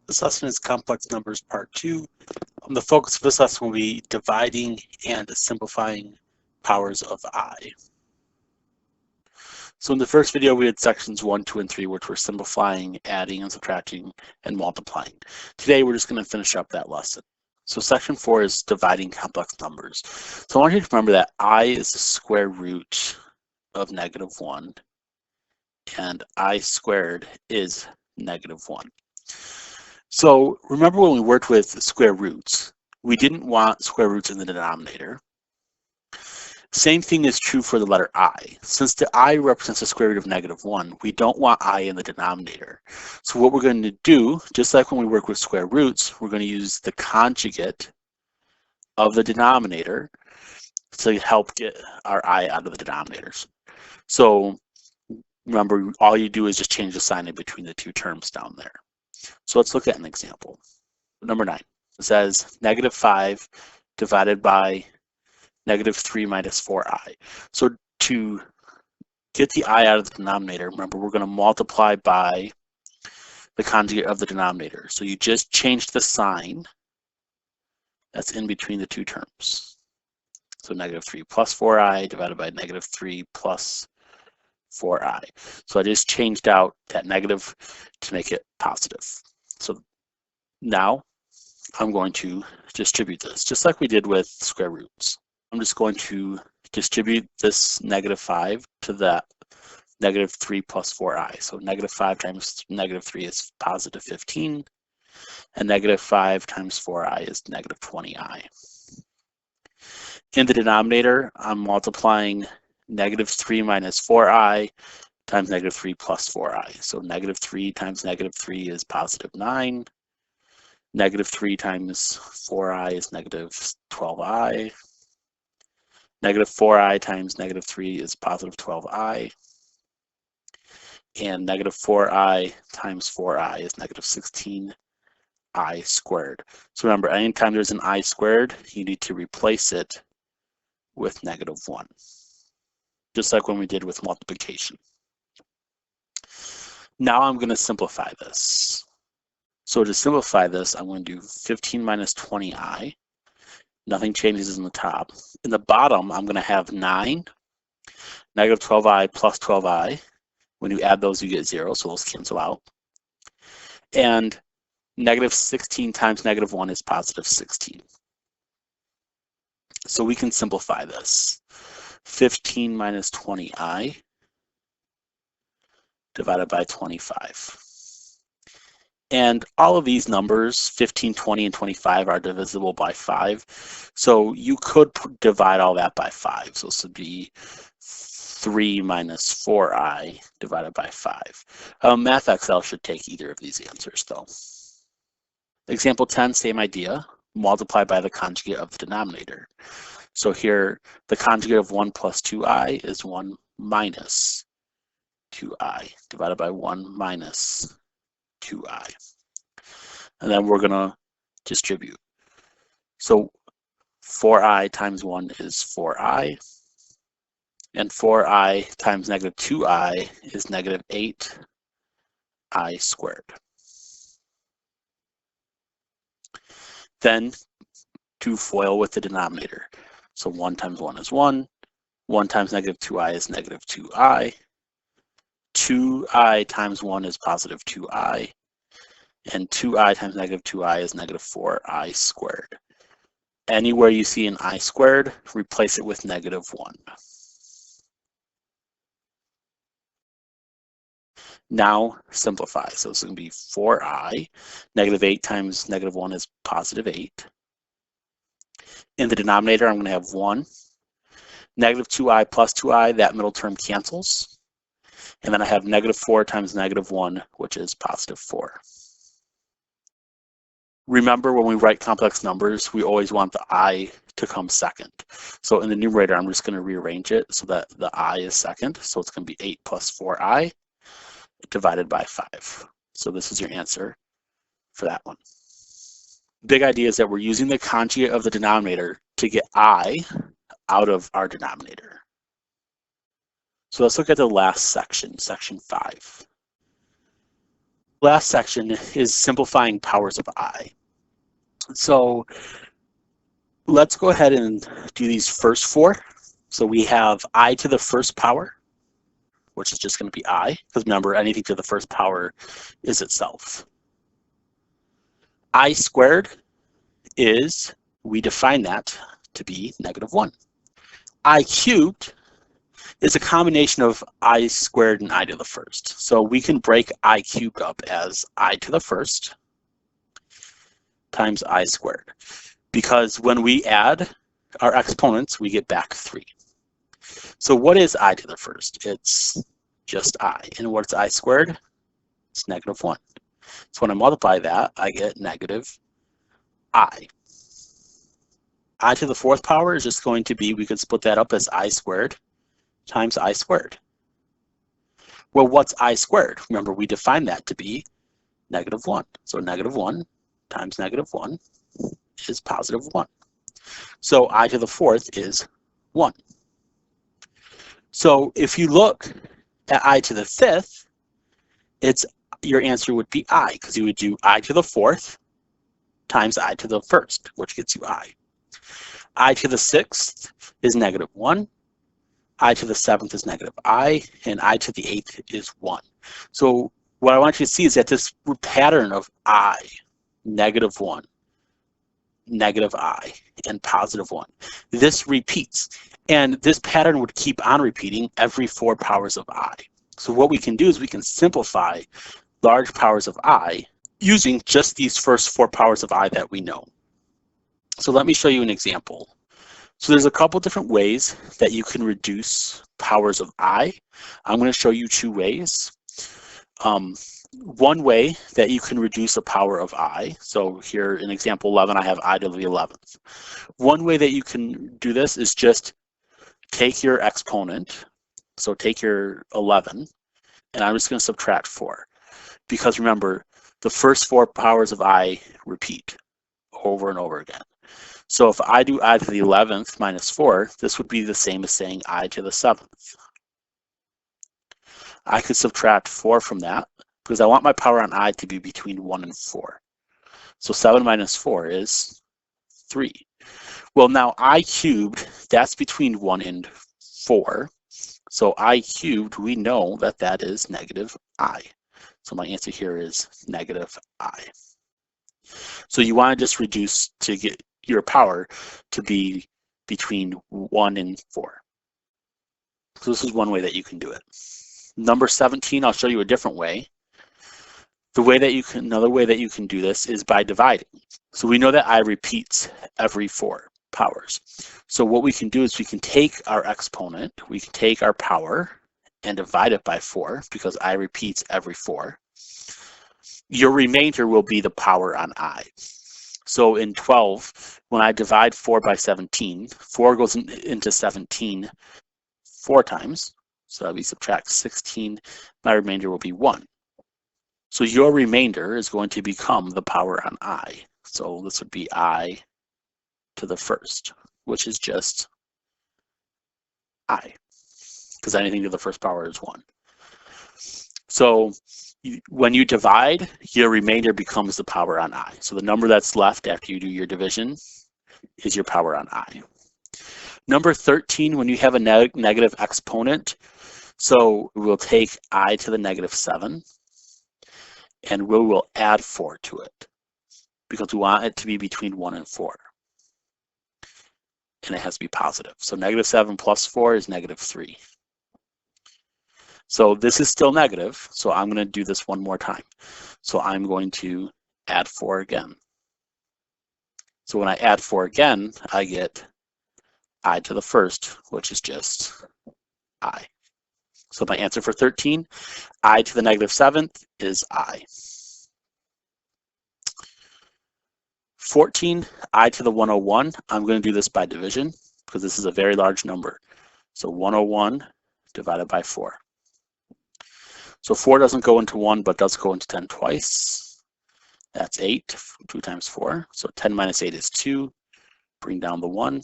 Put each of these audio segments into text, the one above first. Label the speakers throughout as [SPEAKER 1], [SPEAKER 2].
[SPEAKER 1] This lesson is complex numbers part 2. The focus of this lesson will be dividing and simplifying powers of I. So in the first video we did sections 1, 2, and 3, which were simplifying, adding and subtracting, and multiplying. Today we're just going to finish up that lesson. So section 4 is dividing complex numbers. So I want you to remember that I is the square root of -1 and I squared is -1. So remember when we worked with square roots, we didn't want square roots in the denominator. Same thing is true for the letter I. Since the I represents the square root of -1, we don't want I in the denominator. So what we're going to do, just like when we work with square roots, we're going to use the conjugate of the denominator to help get our I out of the denominators. So remember, all you do is just change the sign in between the two terms down there. So let's look at an example. Number 9, it says -5 divided by -3 minus 4i. So to get the I out of the denominator, remember we're going to multiply by the conjugate of the denominator. So you just changed the sign that's in between the two terms. So -3 plus 4i divided by -3 plus 4i. So I just changed out that negative to make it positive. So now I'm going to distribute this, just like we did with square roots. I'm just going to distribute this -5 to that -3 plus 4i. So -5 times -3 is positive 15, and -5 times 4i is -20i. In the denominator, I'm multiplying -3 minus 4i times -3 plus 4i. So -3 times -3 is positive 9. -3 times 4i is -12i. -4i times -3 is positive 12i. And -4i times 4i is -16i squared. So remember, anytime there's an I squared, you need to replace it with -1, just like when we did with multiplication. Now I'm going to simplify this. So to simplify this, I'm going to do 15 minus 20i. Nothing changes in the top. In the bottom, I'm going to have 9, -12i plus 12i. When you add those, you get 0, so those cancel out. And -16 times -1 is positive 16. So we can simplify this. 15 minus 20i divided by 25. And all of these numbers, 15, 20, and 25, are divisible by 5. So you could divide all that by 5. So this would be 3 minus 4i divided by 5. MathXL should take either of these answers, though. Example 10, same idea. Multiply by the conjugate of the denominator. So here, the conjugate of 1 plus 2i is 1 minus 2i divided by 1 minus 2i. And then we're going to distribute. So 4i times 1 is 4i. And 4i times -2i is -8i squared. Then to FOIL with the denominator. So 1 times 1 is 1. 1 times -2i is -2i. 2i times 1 is positive 2i. And 2i times -2i is -4i squared. Anywhere you see an I squared, replace it with -1. Now simplify. So it's going to be 4i. -8 times -1 is positive 8. In the denominator, I'm going to have 1. -2i plus 2i, that middle term cancels. And then I have -4 times -1, which is positive 4. Remember, when we write complex numbers, we always want the I to come second. So in the numerator, I'm just going to rearrange it so that the I is second. So it's going to be 8 plus 4i divided by 5. So this is your answer for that one. Big idea is that we're using the conjugate of the denominator to get I out of our denominator. So let's look at the last section, section 5. Last section is simplifying powers of I. So let's go ahead and do these first four. So we have I to the first power, which is just going to be I, because remember, anything to the first power is itself. I squared is, we define that to be -1. I cubed is a combination of I squared and I to the first. So we can break I cubed up as I to the first times I squared, because when we add our exponents, we get back 3. So what is I to the first? It's just I. And what's I squared? It's -1. So when I multiply that, I get negative I. I to the fourth power is just going to be, we could split that up as I squared times I squared. Well, what's I squared? Remember, we defined that to be -1. So -1 times -1 is +1. So I to the fourth is 1. So if you look at I to the fifth, your answer would be I, because you would do I to the fourth times I to the first, which gets you I. I to the sixth is -1. I to the seventh is -I, and I to the eighth is 1. So what I want you to see is that this pattern of I, -1, -I, and +1, this repeats. And this pattern would keep on repeating every 4 powers of I. So what we can do is we can simplify large powers of I using just these first 4 powers of I that we know. So let me show you an example. So there's a couple different ways that you can reduce powers of I. I'm going to show you 2 ways. One way that you can reduce a power of I, so here in example 11, I have I to the 11th. One way that you can do this is just take your exponent, so take your 11, and I'm just going to subtract 4. Because remember, the first 4 powers of I repeat over and over again. So if I do I to the 11th minus 4, this would be the same as saying I to the 7th. I could subtract 4 from that because I want my power on I to be between 1 and 4. So 7 minus 4 is 3. Well, now I cubed, that's between 1 and 4. So I cubed, we know that that is -I. So my answer here is -I. So you want to just reduce to get your power to be between 1 and 4. So this is one way that you can do it. Number 17, I'll show you a different way. Another way that you can do this is by dividing. So we know that I repeats every 4 powers. So what we can do is we can take our exponent, we can take our power and divide it by 4 because I repeats every 4. Your remainder will be the power on I. So in 12, when I divide 4 by 17, 4 goes into 17 4 times. So we subtract 16, my remainder will be 1. So your remainder is going to become the power on I. So this would be I to the first, which is just I, because anything to the first power is 1. So when you divide, your remainder becomes the power on I. So the number that's left after you do your division is your power on I. Number 13, when you have a negative exponent, so we'll take I to the -7, and we will add 4 to it because we want it to be between 1 and 4. And it has to be positive. So -7 plus 4 is -3. So this is still negative, so I'm going to do this one more time. So I'm going to add 4 again. So when I add 4 again, I get I to the first, which is just I. So my answer for 13, I to the -7th is I. 14, I to the 101. I'm going to do this by division because this is a very large number. So 101 divided by 4. So 4 doesn't go into 1, but does go into 10 twice. That's 8, 2 times 4. So 10 minus 8 is 2. Bring down the 1.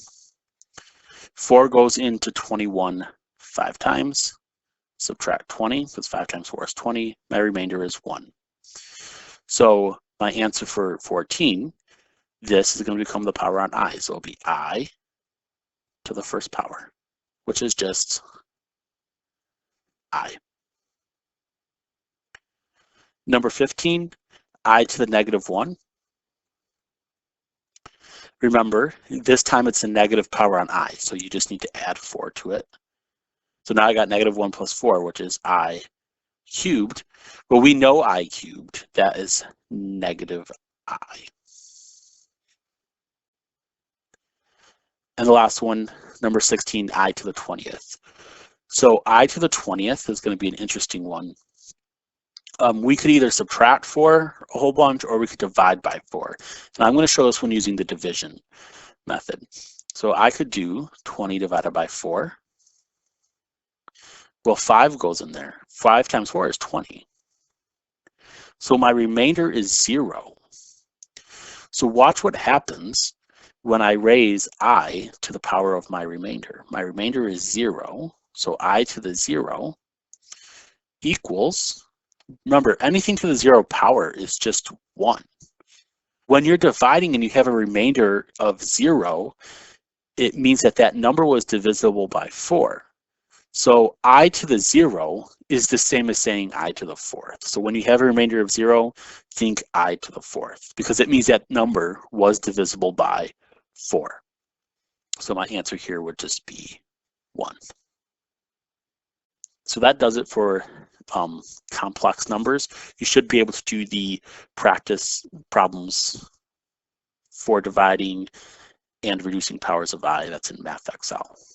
[SPEAKER 1] 4 goes into 21 5 times. Subtract 20, because 5 times 4 is 20. My remainder is 1. So my answer for 14, this is going to become the power on I. So it'll be I to the first power, which is just I. Number 15, I to the negative 1. Remember, this time it's a negative power on I, so you just need to add 4 to it. So now I got negative 1 plus 4, which is I cubed. Well, we know I cubed. That is negative I. And the last one, number 16, I to the 20th. So I to the 20th is going to be an interesting one. We could either subtract 4 a whole bunch, or we could divide by 4. And I'm going to show this one using the division method. So I could do 20 divided by 4. Well, 5 goes in there. 5 times 4 is 20. So my remainder is 0. So watch what happens when I raise I to the power of my remainder. My remainder is 0. So I to the 0 equals, remember, anything to the 0 power is just 1. When you're dividing and you have a remainder of 0, it means that that number was divisible by 4. So I to the 0 is the same as saying I to the 4th. So when you have a remainder of 0, think I to the 4th, because it means that number was divisible by 4. So my answer here would just be 1. So that does it for complex numbers. You should be able to do the practice problems for dividing and reducing powers of I. That's in MathXL.